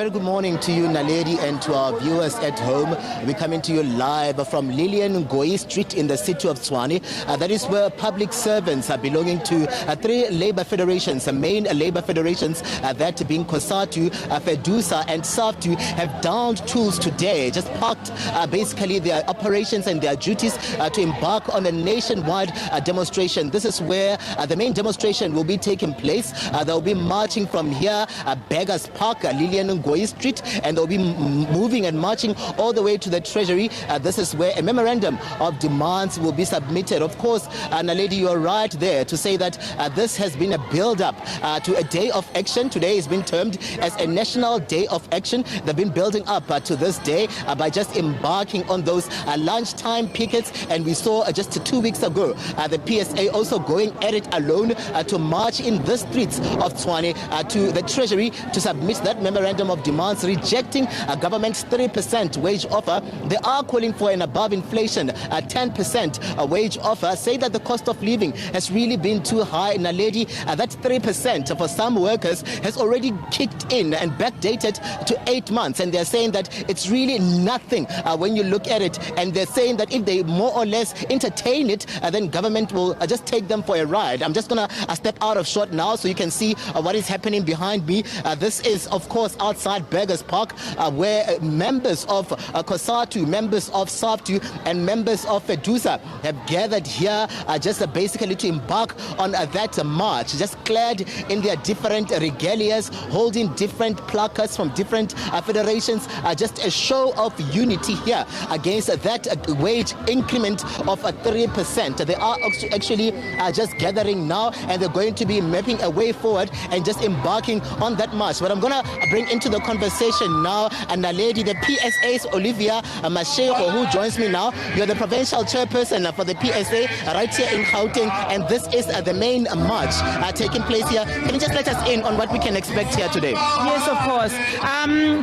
very good morning to you, Naledi, and to our viewers at home. We're coming to you live from Lilian Ngoyi Street in the city of Tshwane. That is where public servants are belonging to three labor federations, main labor federations, that being COSATU, FEDUSA and SAFTU, have downed tools today, just parked basically their operations and their duties to embark on a nationwide demonstration. This is where the main demonstration will be taking place. They'll be marching from here, Beggars Park, Lilian Ngoyi Street, and they'll be moving and marching all the way to the Treasury. This is where a memorandum of demands will be submitted. Of course, Naledi, you are right there to say that this has been a build-up to a day of action. Today has been termed as a national day of action. They've been building up to this day by just embarking on those lunchtime pickets, and we saw just 2 weeks ago the PSA also going at it alone to march in the streets of Tshwane to the Treasury to submit that memorandum of demands rejecting government's 3% wage offer. They are calling for an above inflation 10% wage offer, say that the cost of living has really been too high. Naledi, that 3% for some workers has already kicked in and backdated to 8 months, and they're saying that it's really nothing when you look at it, and they're saying that if they more or less entertain it, then government will just take them for a ride. I'm just gonna step out of shot now so you can see what is happening behind me. This is of course outside Beggars Park, where members of COSATU, members of SAFTU and members of FEDUSA have gathered here just basically to embark on that march, just clad in their different regalias, holding different placards from different federations, just a show of unity here against that wage increment of 3%. They are actually just gathering now, and they're going to be mapping a way forward and just embarking on that march. But I'm going to bring into the conversation now and a lady, the PSA's Olivia Mashego, who joins me now. You're the provincial chairperson for the PSA right here in Gauteng, and this is the main march taking place here. Can you just let us in on what we can expect here today? Yes, of course.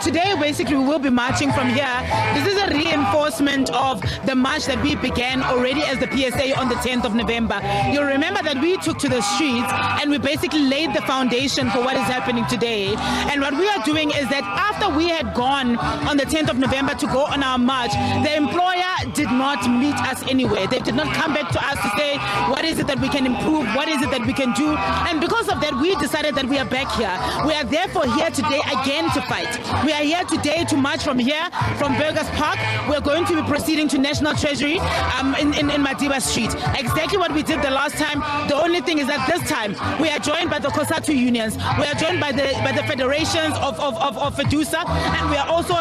Today, basically, we will be marching from here. This is a reinforcement of the march that we began already as the PSA on the 10th of November. You'll remember that we took to the streets and we basically laid the foundation for what is happening today. And what we are doing is that after we had gone on the 10th of November to go on our march, the employer did not meet us anywhere. They did not come back to us to say, what is it that we can improve? What is it that we can do? And because of that, we decided that we are back here. We are therefore here today again to fight. We are here today to march from here, from Beggars Park. We're going to be proceeding to National Treasury in Madiba Street. Exactly what we did the last time. The only thing is that this time we are joined by the COSATU unions. We are joined by the federations of FEDUSA, and we are also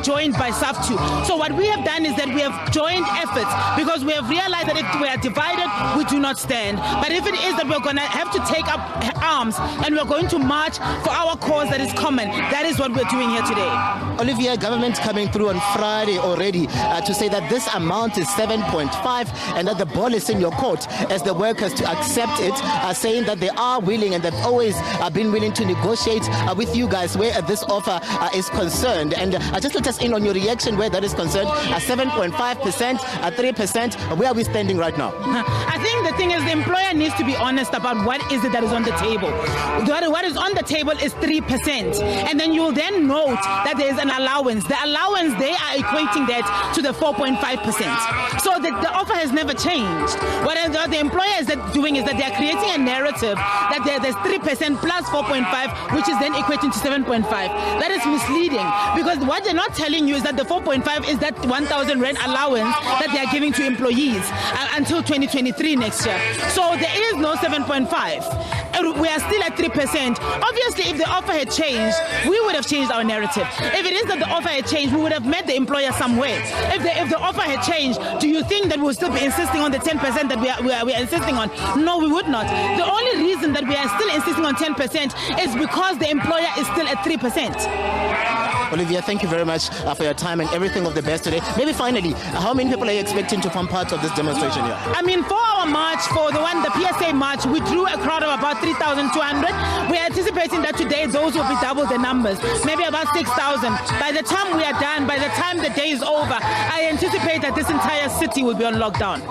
joined by SAFTU. So what we have done is that we have joined efforts, because we have realized that if we are divided, we do not stand. But if it is that we're going to have to take up arms and we're going to march for our cause that is common, that is what we're doing here today. Olivia, government coming through on Friday already to say that this amount is 7.5 and that the ball is in your court as the workers to accept it, saying that they are willing and they've always been willing to negotiate with you guys where this offer is concerned. And just let us in on your reaction where that is concerned. 7.5%, 3%, where are we standing right now? I think the thing is the employer needs to be honest about what is it that is on the table. What is on the table is 3%. And then you'll then note that there is an allowance. The allowance, they are equating that to the 4.5%. So the offer has never changed. What the employer is doing is that they are creating a narrative that there's 3% plus 4.5, which is then equating to 7.5. That is misleading, because what they're not telling you is that the 4.5 is that 1,000 rand allowance that they are giving to employees until 2023 next year. So there is no 7.5. We are still at 3%. Obviously, if the offer had changed, we would have changed our narrative. If it is that the offer had changed, we would have met the employer somewhere. If the offer had changed, do you think that we'll still be insisting on the 10% that we are insisting on? No, we would not. The only reason that we are still insisting on 10% is because the employer is still at 3%. Olivia, thank you very much for your time and everything of the best today. Maybe finally, how many people are you expecting to form part of this demonstration here? I mean, for our our march, for the PSA march, we drew a crowd of about 3,200. We're anticipating that today those will be double the numbers, maybe about 6,000. By the time we are done, by the time the day is over, I anticipate that this entire city will be on lockdown.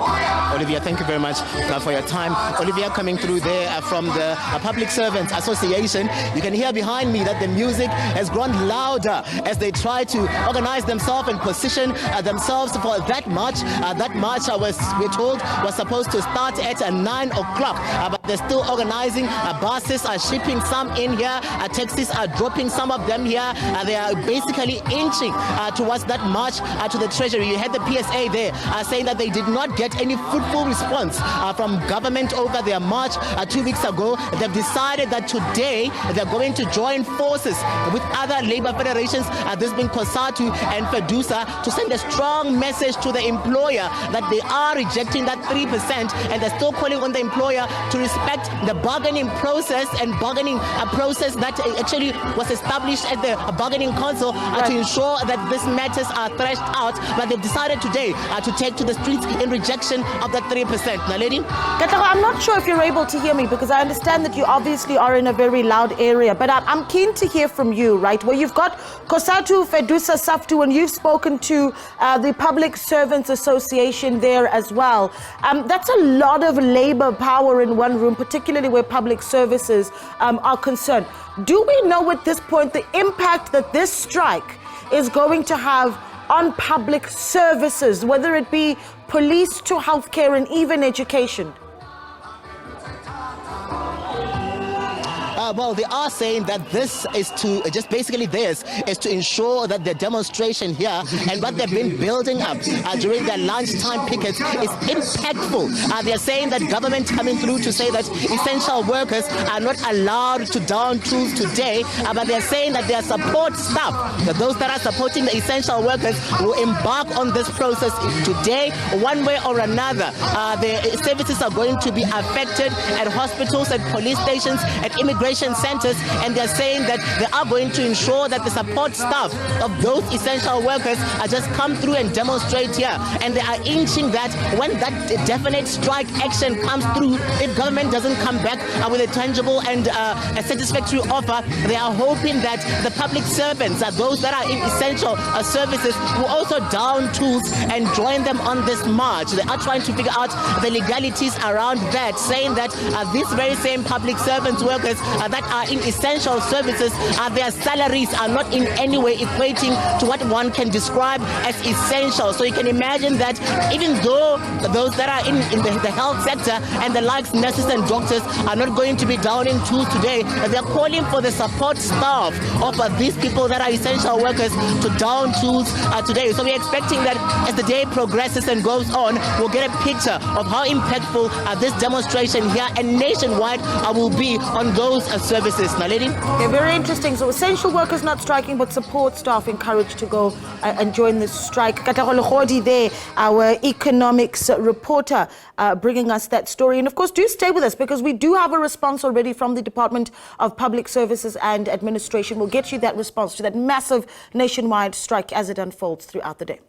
Olivia, thank you very much for your time. Olivia, coming through there from the Public Servants Association. You can hear behind me that the music has grown louder as they try to organize themselves and position themselves for that march. That march, we're told, was supposed to start at 9 o'clock, but they're still organizing. Buses are shipping some in here. Taxis are dropping some of them here. They are basically inching towards that march to the Treasury. You had the PSA there saying that they did not get any fruitful response from government over their march 2 weeks ago. They've decided that today they're going to join forces with other labor federations, this being COSATU and FEDUSA, to send a strong message to the employer that they are rejecting that 3%, and they're still calling on the employer to respect the bargaining process and bargaining process that actually was established at the bargaining council to ensure that these matters are thrashed out. But they've decided today to take to the streets in rejection of that 3%. Naledi? Katlego, I'm not sure if you're able to hear me, because I understand that you obviously are in a very loud area, but I'm keen to hear from you, right? Where you've got COSATU, FEDUSA, SAFTU, and you've spoken to the Public Servants Association there as well. That's a lot of labor power in one room, particularly where public services are concerned. Do we know at this point the impact that this strike is going to have on public services, whether it be police to healthcare and even education? Well, they are saying that this is to ensure that the demonstration here and what they've been building up during their lunchtime pickets is impactful. They're saying that government coming through to say that essential workers are not allowed to down tools today, but they're saying that their support staff, that those that are supporting the essential workers, will embark on this process today, one way or another. The services are going to be affected at hospitals, at police stations, at immigration centers, and they're saying that they are going to ensure that the support staff of those essential workers are just come through and demonstrate here. And they are inching that when that definite strike action comes through, if government doesn't come back with a tangible and a satisfactory offer, they are hoping that the public servants, those that are in essential services, will also down tools and join them on this march. They are trying to figure out the legalities around that, saying that these very same public servants workers that are in essential services, their salaries are not in any way equating to what one can describe as essential. So you can imagine that even though those that are in the health sector and the likes, nurses and doctors, are not going to be downing tools today, they're calling for the support staff of these people that are essential workers to down tools today. So we're expecting that as the day progresses and goes on, we'll get a picture of how impactful this demonstration here and nationwide will be on those services. Naledi? Okay, very interesting. So essential workers not striking, but support staff encouraged to go and join this strike. Katlego Legodi there, our economics reporter, bringing us that story. And of course, do stay with us, because we do have a response already from the Department of Public Services and Administration. We'll get you that response to that massive nationwide strike as it unfolds throughout the day.